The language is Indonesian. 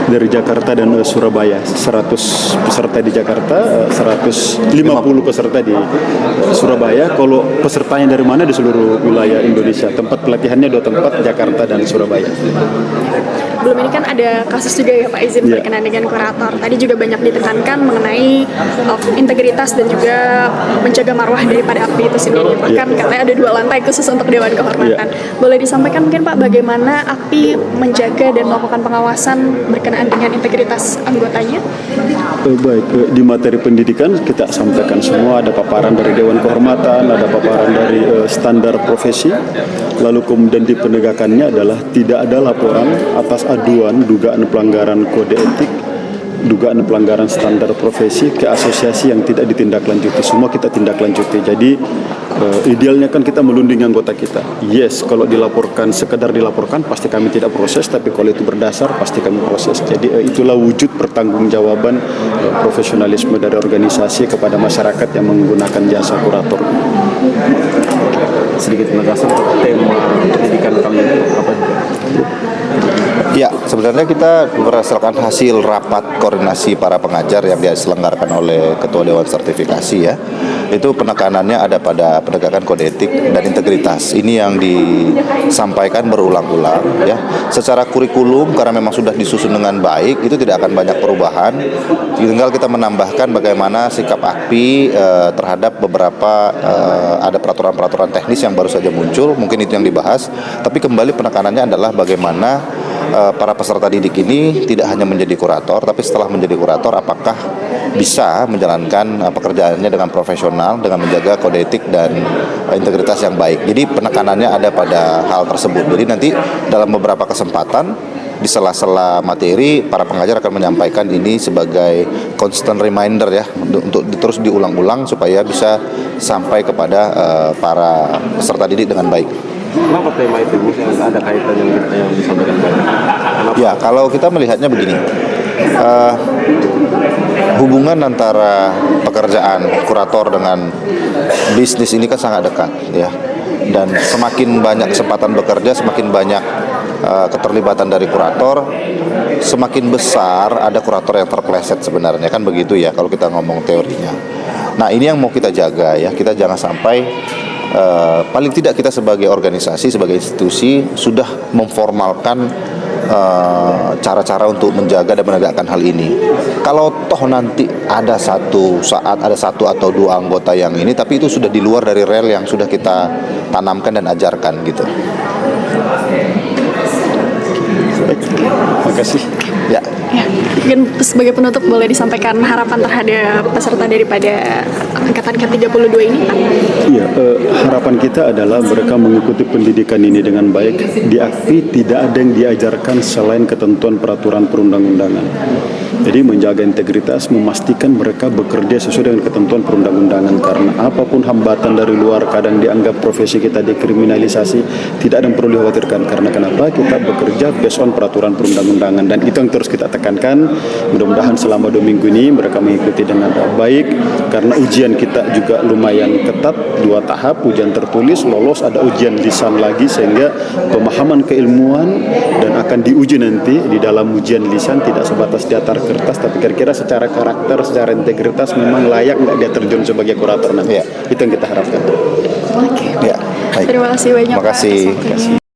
dari Jakarta dan Surabaya. 100 peserta di Jakarta, 150 peserta di Surabaya. Kalau pesertanya dari mana? Di seluruh wilayah Indonesia. Tempat pelatihannya 2 tempat, Jakarta dan Surabaya. Belum ini kan ada kasus juga ya Pak Izin berkenaan dengan kurator. Tadi juga banyak ditekankan mengenai integritas dan juga menjaga marwah daripada API itu sendiri. Bahkan katanya ada 2 lantai khusus untuk Dewan Kehormatan. Boleh disampaikan mungkin Pak bagaimana API menjaga dan melakukan pengawasan berkenaan dengan integritas anggotanya? Baik, di materi pendidikan kita sampaikan semua, ada paparan dari Dewan Kehormatan, ada paparan dari standar profesi, lalu kemudian di penegakannya adalah tidak ada laporan atas aduan dugaan pelanggaran kode etik, dugaan pelanggaran standar profesi ke asosiasi yang tidak ditindaklanjuti. Semua kita tindaklanjuti. Jadi idealnya kan kita melunding anggota kita. Yes, kalau dilaporkan, sekedar dilaporkan pasti kami tidak proses, tapi kalau itu berdasar pasti kami proses. Jadi itulah wujud pertanggungjawaban profesionalisme dari organisasi kepada masyarakat yang menggunakan jasa kurator. Sedikit penegasan tema pendidikan kali ini apa? Ya, sebenarnya kita berdasarkan hasil rapat koordinasi para pengajar yang diselenggarakan oleh Ketua Dewan Sertifikasi ya. Itu penekanannya ada pada penegakan kode etik dan integritas. Ini yang disampaikan berulang-ulang ya. Secara kurikulum karena memang sudah disusun dengan baik, itu tidak akan banyak perubahan. Tinggal kita menambahkan bagaimana sikap AKPI terhadap beberapa ada peraturan-peraturan teknis yang baru saja muncul, mungkin itu yang dibahas. Tapi kembali penekanannya adalah bagaimana para peserta didik ini tidak hanya menjadi kurator, tapi setelah menjadi kurator apakah bisa menjalankan pekerjaannya dengan profesional, dengan menjaga kode etik dan integritas yang baik. Jadi penekanannya ada pada hal tersebut. Jadi nanti dalam beberapa kesempatan di sela-sela materi para pengajar akan menyampaikan ini sebagai constant reminder ya, untuk terus diulang-ulang supaya bisa sampai kepada para peserta didik dengan baik. Kenapa tema itu ada kaitan yang disampaikan? Ya, kalau kita melihatnya begini, hubungan antara pekerjaan kurator dengan bisnis ini kan sangat dekat ya, dan semakin banyak kesempatan bekerja, semakin banyak keterlibatan dari kurator, semakin besar ada kurator yang terpleset sebenarnya, kan begitu ya kalau kita ngomong teorinya. Nah ini yang mau kita jaga ya, kita jangan sampai paling tidak kita sebagai organisasi, sebagai institusi sudah memformalkan cara-cara untuk menjaga dan menegakkan hal ini. Kalau toh nanti ada satu saat ada 1 atau 2 anggota yang ini, tapi itu sudah di luar dari rel yang sudah kita tanamkan dan ajarkan gitu. Terima kasih. Ya. Mungkin sebagai penutup boleh disampaikan harapan terhadap peserta daripada angkatan ke-32 ini Pak? Iya, harapan kita adalah mereka mengikuti pendidikan ini dengan baik. Di AKPI tidak ada yang diajarkan selain ketentuan peraturan perundang-undangan. Jadi menjaga integritas, memastikan mereka bekerja sesuai dengan ketentuan perundang-undangan. Karena apapun hambatan dari luar kadang dianggap profesi kita dikriminalisasi, tidak ada yang perlu dikhawatirkan. Karena kenapa? Kita bekerja based on peraturan perundang-undangan, dan itu yang terus kita tekankan. Mudah-mudahan selama 2 minggu ini mereka mengikuti dengan baik, karena ujian kita juga lumayan ketat, 2 tahap, ujian tertulis, lolos, ada ujian lisan lagi, sehingga pemahaman keilmuan dan akan diuji nanti di dalam ujian lisan tidak sebatas di atas kertas, tapi kira-kira secara karakter, secara integritas memang layak nggak dia terjun sebagai kurator nanti. Itu yang kita harapkan. Oke. Ya, baik. Terima kasih banyak Terima kasih. Pak.